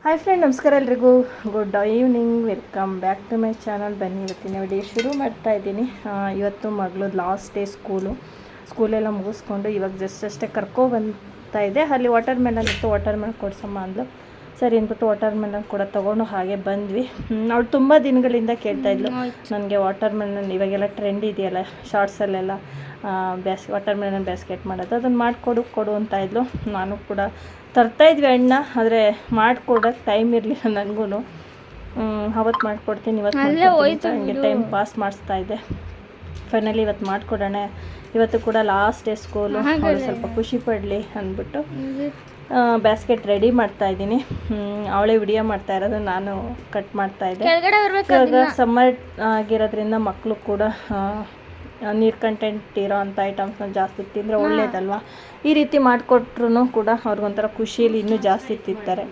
Hi friend, ನಮಸ್ಕಾರ ಎಲ್ರಿಗೂ. Good evening, welcome back to my channel. ಬನ್ನಿ, ಇವತ್ತಿನ ವಿಡಿಯೋ ಶುರು ಮಾಡ್ತಾ ಇದ್ದೀನಿ. ಇವತ್ತು ಮಗಳದ್ದು ಲಾಸ್ಟ್ ಡೇ ಸ್ಕೂಲೆಲ್ಲ ಮುಗಿಸ್ಕೊಂಡು ಇವಾಗ ಅಷ್ಟೇ ಕರ್ಕೊಬಂತಾ ಇದೆ. ಅಲ್ಲಿ ವಾಟರ್ ಮೆಲನ್ ಇತ್ತು, ವಾಟರ್ ಮೆಲನ್ ಕೊಡ್ಸಮ್ಮ ಅಂದ್ಲು. ಸರಿ ಅಂದ್ಬಿಟ್ಟು ವಾಟರ್ ಮೆಲನ್ ಕೂಡ ತೊಗೊಂಡು ಹಾಗೆ ಬಂದ್ವಿ. ಅವಳು ತುಂಬ ದಿನಗಳಿಂದ ಕೇಳ್ತಾಯಿದ್ಲು ನನಗೆ ವಾಟರ್ ಮೆಲನ್, ಇವಾಗೆಲ್ಲ ಟ್ರೆಂಡ್ ಇದೆಯಲ್ಲ ಶಾರ್ಟ್ಸಲ್ಲೆಲ್ಲ ವಾಟರ್ ಮೆಲನ್ ಬ್ಯಾಸ್ಕೆಟ್ ಮಾಡೋದು, ಅದನ್ನು ಮಾಡಿಕೊಡು ಅಂತ ಇದ್ಲು. ನಾನು ಕೂಡ ತರ್ತಾಯಿದ್ವಿ ಹಣ್ಣ, ಆದರೆ ಮಾಡಿಕೊಡೋಕ್ಕೆ ಟೈಮ್ ಇರಲಿಲ್ಲ ನನಗೂ. ಅವತ್ತು ಮಾಡಿಕೊಡ್ತೀನಿ, ಇವತ್ತು ಹಂಗೆ ಟೈಮ್ ಪಾಸ್ ಮಾಡಿಸ್ತಾ ಇದ್ದೆ. ಫೈನಲಿ ಇವತ್ತು ಮಾಡಿಕೊಡೋಣ. ಇವತ್ತು ಕೂಡ ಲಾಸ್ಟ್ ಡೇ ಸ್ಕೂಲು, ಅವಳು ಸ್ವಲ್ಪ ಖುಷಿ ಪಡಲಿ ಅಂದ್ಬಿಟ್ಟು ಬ್ಯಾಸ್ಕೆಟ್ ರೆಡಿ ಮಾಡ್ತಾಯಿದ್ದೀನಿ. ಅವಳೇ ವಿಡಿಯೋ ಮಾಡ್ತಾ ಇರೋದು, ನಾನು ಕಟ್ ಮಾಡ್ತಾಯಿದ್ದೆ. ಇವಾಗ ಸಮ್ಮರ್ ಆಗಿರೋದ್ರಿಂದ ಮಕ್ಕಳು ಕೂಡ ನೀರು ಕಂಟೆಂಟ್ ಇರೋ ಅಂಥ ಐಟಮ್ಸ್ನ ಜಾಸ್ತಿ ತಿಂದರೆ ಒಳ್ಳೇದಲ್ವ. ಈ ರೀತಿ ಮಾಡಿಕೊಟ್ರು ಕೂಡ ಅವ್ರಿಗೊಂಥರ ಖುಷಿಯಲ್ಲಿ ಇನ್ನೂ ಜಾಸ್ತಿ ತಿಂತಾರೆ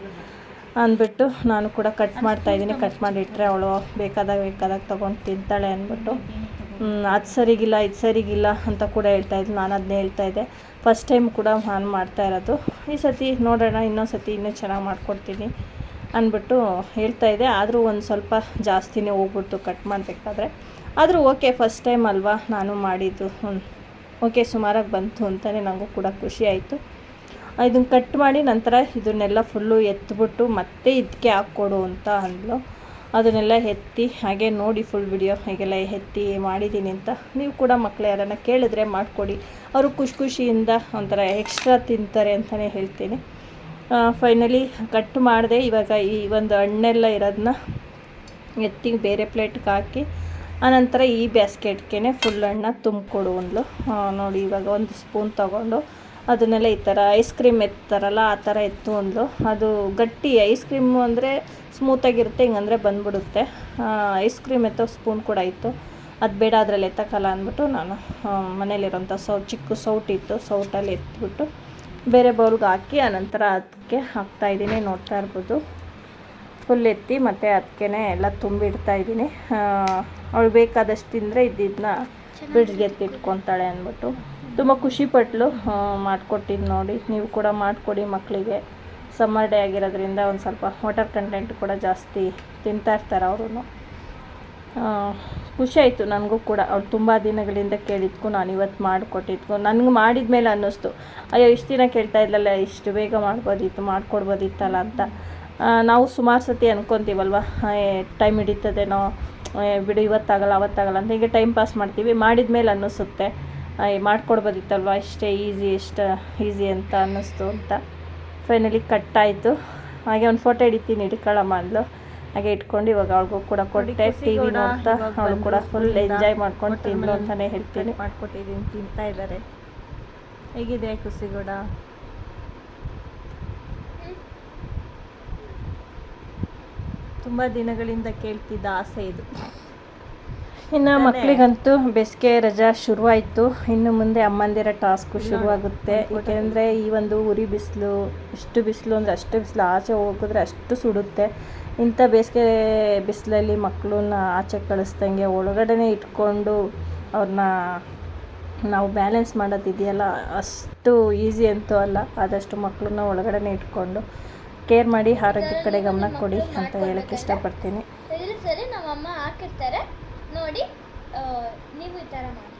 ಅಂದ್ಬಿಟ್ಟು ನಾನು ಕೂಡ ಕಟ್ ಮಾಡ್ತಾಯಿದ್ದೀನಿ. ಕಟ್ ಮಾಡಿಟ್ರೆ ಅವಳು ಬೇಕಾದಾಗ ತೊಗೊಂಡು ತಿಂತಾಳೆ ಅಂದ್ಬಿಟ್ಟು. ಅದು ಸರಿಗಿಲ್ಲ, ಇದು ಸರಿಗಿಲ್ಲ ಅಂತ ಕೂಡ ಹೇಳ್ತಾಯಿದ್ಲು. ನಾನು ಅದನ್ನೇ ಹೇಳ್ತಾಯಿದ್ದೆ. ಫಸ್ಟ್ ಟೈಮ್ ಕೂಡ ನಾನು ಮಾಡ್ತಾ ಇರೋದು. ಈ ಸತಿ ನೋಡೋಣ, ಇನ್ನೊಂದು ಸತಿ ಇನ್ನೂ ಚೆನ್ನಾಗಿ ಮಾಡಿಕೊಡ್ತೀನಿ ಅಂದ್ಬಿಟ್ಟು ಹೇಳ್ತಾಯಿದ್ದೆ. ಆದರೂ ಒಂದು ಸ್ವಲ್ಪ ಜಾಸ್ತಿನೇ ಹೋಗ್ಬಿಟ್ಟು ಕಟ್ ಮಾಡಬೇಕಾದ್ರೆ. ಆದರೂ ಓಕೆ, ಫಸ್ಟ್ ಟೈಮ್ ಅಲ್ವಾ ನಾನು ಮಾಡಿದ್ದು, ಓಕೆ ಸುಮಾರಾಗಿ ಬಂತು ಅಂತಲೇ ನನಗೂ ಕೂಡ ಖುಷಿ ಆಯಿತು. ಇದನ್ನು ಕಟ್ ಮಾಡಿ ನಂತರ ಇದನ್ನೆಲ್ಲ ಫುಲ್ಲು ಎತ್ಬಿಟ್ಟು ಮತ್ತೆ ಇದಕ್ಕೆ ಹಾಕ್ಕೊಡು ಅಂತ ಅಂದ್ಲು. ಅದನ್ನೆಲ್ಲ ಎತ್ತಿ ಹಾಗೆ ನೋಡಿ ಫುಲ್ ವಿಡಿಯೋ ಹೇಗೆಲ್ಲ ಎತ್ತಿ ಮಾಡಿದ್ದೀನಿ ಅಂತ. ನೀವು ಕೂಡ ಮಕ್ಕಳು ಯಾರನ್ನ ಕೇಳಿದ್ರೆ ಮಾಡಿಕೊಡಿ, ಅವರು ಖುಷಿಯಿಂದ ಒಂಥರ ಎಕ್ಸ್ಟ್ರಾ ತಿಂತಾರೆ ಅಂತಲೇ ಹೇಳ್ತೀನಿ. ಫೈನಲಿ ಕಟ್ ಮಾಡಿದೆ. ಇವಾಗ ಈ ಒಂದು ಹಣ್ಣೆಲ್ಲ ಇರೋದನ್ನ ಎತ್ತಿ ಬೇರೆ ಪ್ಲೇಟ್ಗೆ ಹಾಕಿ ಆನಂತರ ಈ ಬ್ಯಾಸ್ಕೆಟ್ಗೆ ಫುಲ್ ಹಣ್ಣ ತುಂಬಿಕೊಡು ಅಂದ್ಲು. ನೋಡಿ, ಇವಾಗ ಒಂದು ಸ್ಪೂನ್ ತೊಗೊಂಡು ಅದನ್ನೆಲ್ಲ ಈ ಥರ ಐಸ್ ಕ್ರೀಮ್ ಎತ್ತಾರಲ್ಲ ಆ ಥರ ಎತ್ತು ಅಂದ್ಲು. ಅದು ಗಟ್ಟಿ ಐಸ್ ಕ್ರೀಮು ಅಂದರೆ ಸ್ಮೂತಾಗಿರುತ್ತೆ, ಹಿಂಗಂದರೆ ಬಂದ್ಬಿಡುತ್ತೆ. ಐಸ್ ಕ್ರೀಮ್ ಎತ್ತೋ ಸ್ಪೂನ್ ಕೂಡ ಇತ್ತು, ಅದು ಬೇಡ ಅದರಲ್ಲಿ ಎತ್ತಕ್ಕಲ್ಲ ಅಂದ್ಬಿಟ್ಟು ನಾನು ಮನೇಲಿರೋಂಥ ಚಿಕ್ಕ ಸೌಟಿತ್ತು, ಸೌಟಲ್ಲಿ ಎತ್ಬಿಟ್ಟು ಬೇರೆ ಬೌಲ್ಗೆ ಹಾಕಿ ಆನಂತರ ಅದಕ್ಕೆ ಹಾಕ್ತಾಯಿದ್ದೀನಿ. ನೋಡ್ತಾ ಇರ್ಬೋದು, ಫುಲ್ ಎತ್ತಿ ಮತ್ತು ಅದಕ್ಕೆ ಎಲ್ಲ ತುಂಬಿಡ್ತಾಯಿದ್ದೀನಿ. ಅವಳು ಬೇಕಾದಷ್ಟು ತಿಂದರೆ ಇದನ್ನ ಫ್ರಿಡ್ಜ್ಗೆ ಎತ್ತಿಟ್ಕೊತಾಳೆ ಅಂದ್ಬಿಟ್ಟು ತುಂಬ ಖುಷಿಪಟ್ಲು. ಮಾಡಿಕೊಟ್ಟಿದ್ದು ನೋಡಿ, ನೀವು ಕೂಡ ಮಾಡಿಕೊಡಿ ಮಕ್ಕಳಿಗೆ. ಸಮ್ಮರ್ ಡೇ ಆಗಿರೋದ್ರಿಂದ ಒಂದು ಸ್ವಲ್ಪ ವಾಟರ್ ಕಂಟೆಂಟ್ ಕೂಡ ಜಾಸ್ತಿ ತಿಂತಾಯಿರ್ತಾರೆ ಅವರು. ಖುಷಿ ಆಯಿತು ನನಗೂ ಕೂಡ. ಅವಳು ತುಂಬ ದಿನಗಳಿಂದ ಕೇಳಿದ್ಕು, ನಾನು ಇವತ್ತು ಮಾಡಿಕೊಟ್ಟಿದ್ಕು. ನನಗೆ ಮಾಡಿದ ಮೇಲೆ ಅನ್ನಿಸ್ತು, ಅಯ್ಯೋ ಇಷ್ಟು ದಿನ ಕೇಳ್ತಾ ಇದ್ಲಲ್ಲ, ಇಷ್ಟು ಬೇಗ ಮಾಡಿಕೊಡ್ಬೋದಿತ್ತಲ್ಲ ಅಂತ. ನಾವು ಸುಮಾರು ಸತಿ ಅಂದ್ಕೊತೀವಲ್ವ, ಟೈಮ್ ಹಿಡಿತದೇನೋ, ಬಿಡು ಇವತ್ತಾಗಲ್ಲ ಅವತ್ತಾಗಲ್ಲ ಅಂತ ಹೀಗೆ ಟೈಮ್ ಪಾಸ್ ಮಾಡ್ತೀವಿ. ಮಾಡಿದ ಮೇಲೆ ಅನ್ನಿಸುತ್ತೆ ಮಾಡಿಕೊಡ್ಬೋದಿತ್ತಲ್ವ, ಎಷ್ಟು ಈಸಿ ಅಂತ ಅನ್ನಿಸ್ತು ಅಂತ. ಫೈನಲಿ ಕಟ್ಟಾಯಿತು. ಹಾಗೆ ಒಂದು ಫೋಟೋ ಹಿಡ್ಕೊಳ್ಳಮ್ಮ ಅಂದ್ಲು. ಹಾಗೆ ಇಟ್ಕೊಂಡು ಇವಾಗ ಅವಳಿಗೂ ಕೂಡ ಕೊಟ್ಟೆ. ಟಿ ವಿ ನೋಡ್ತಾ ಅವಳು ಕೂಡ ಫುಲ್ ಎಂಜಾಯ್ ಮಾಡ್ಕೊಂಡು ತಿಂದು ಅಂತಲೇ ಹೇಳ್ತೀನಿ. ಮಾಡಿಕೊಟ್ಟಿದ್ದೀನಿ, ತಿಂತಾ ಇದ್ದಾರೆ. ಹೇಗಿದೆ ಖುಷಿಗೂಡ? ತುಂಬ ದಿನಗಳಿಂದ ಕೇಳ್ತಿದ್ದ ಆಸೆ ಇದು. ಇನ್ನು ಮಕ್ಕಳಿಗಂತೂ ಬೇಸಿಗೆ ರಜಾ ಶುರುವಾಯಿತು. ಇನ್ನು ಮುಂದೆ ಅಮ್ಮಂದಿರ ಟಾಸ್ಕು ಶುರುವಾಗುತ್ತೆ. ಏಕೆಂದರೆ ಈ ಒಂದು ಉರಿ ಬಿಸಿಲು, ಎಷ್ಟು ಬಿಸಿಲು ಅಂದರೆ ಅಷ್ಟು ಬಿಸಿಲು, ಆಚೆ ಹೋಗಿದ್ರೆ ಅಷ್ಟು ಸುಡುತ್ತೆ. ಇಂಥ ಬೇಸಿಗೆ ಬಿಸಿಲಲ್ಲಿ ಮಕ್ಕಳನ್ನ ಆಚೆ ಕಳಿಸ್ದಂಗೆ ಒಳಗಡೆ ಇಟ್ಕೊಂಡು ಅವ್ರನ್ನ ನಾವು ಬ್ಯಾಲೆನ್ಸ್ ಮಾಡೋದಿದೆಯಲ್ಲ, ಅಷ್ಟು ಈಸಿ ಅಂತೂ ಅಲ್ಲ. ಆದಷ್ಟು ಮಕ್ಕಳನ್ನ ಒಳಗಡೆ ಇಟ್ಕೊಂಡು ಕೇರ್ ಮಾಡಿ ಆರೋಗ್ಯ ಕಡೆ ಗಮನ ಕೊಡಿ ಅಂತ ಹೇಳಕ್ಕೆ ಇಷ್ಟಪಡ್ತೀನಿ. ಸರಿ, ನಮ್ಮಮ್ಮ ಹಾಕಿರ್ತಾರೆ ನೋಡಿ, ನೀವು ಈ ಥರ ಮಾಡಿ.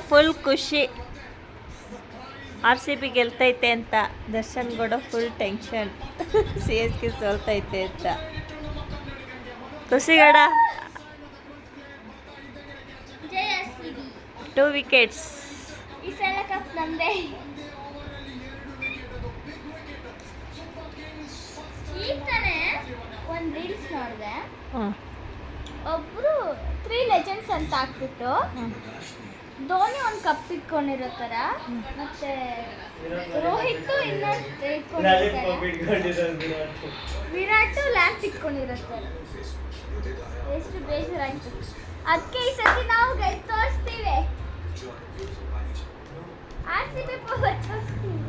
ಫುಲ್ ಖುಷಿ, RCB ಗೆಲ್ತೈತೆ ಅಂತ. Darshan Gowda full tension, CSK ಸೋಲ್ತೈತೆ ಅಂತ. ಖುಷಿಗೌಡ 2 ವಿಕೆಟ್ಸ್. ಈ ಸಲ ಕಪ್ ನಮ್ದೇ. ಈಗ ತಾನೇ ಒಂದು ರೀಲ್ಸ್ ನೋಡಿದೆ, ಒಬ್ರು 3 ಲೆಜೆಂಡ್ಸ್ ಅಂತ ಹಾಕ್ಬಿಟ್ಟು ಧೋನಿ ಒಂದು ಕಪ್ ಇಟ್ಕೊಂಡಿರೋ ಥರ, ಮತ್ತೆ ರೋಹಿತ್ ಇನ್ನೊಂದು ಇಟ್ಕೊಂಡಿರ್ತಾರೆ, ವಿರಾಟ್ ಲ್ಯಾಂಪ್ ಇಟ್ಕೊಂಡಿರೋ ಥರ. ಎಷ್ಟು ಬೇಜಾರಾಯ್ತು. ಅದಕ್ಕೆ ಈ ಸತಿ ನಾವು ಗೆದ್ದು ತೋರಿಸ್ತೀವಿ, RCB ಪವರ್ ತೋರಿಸ್ತೀವಿ.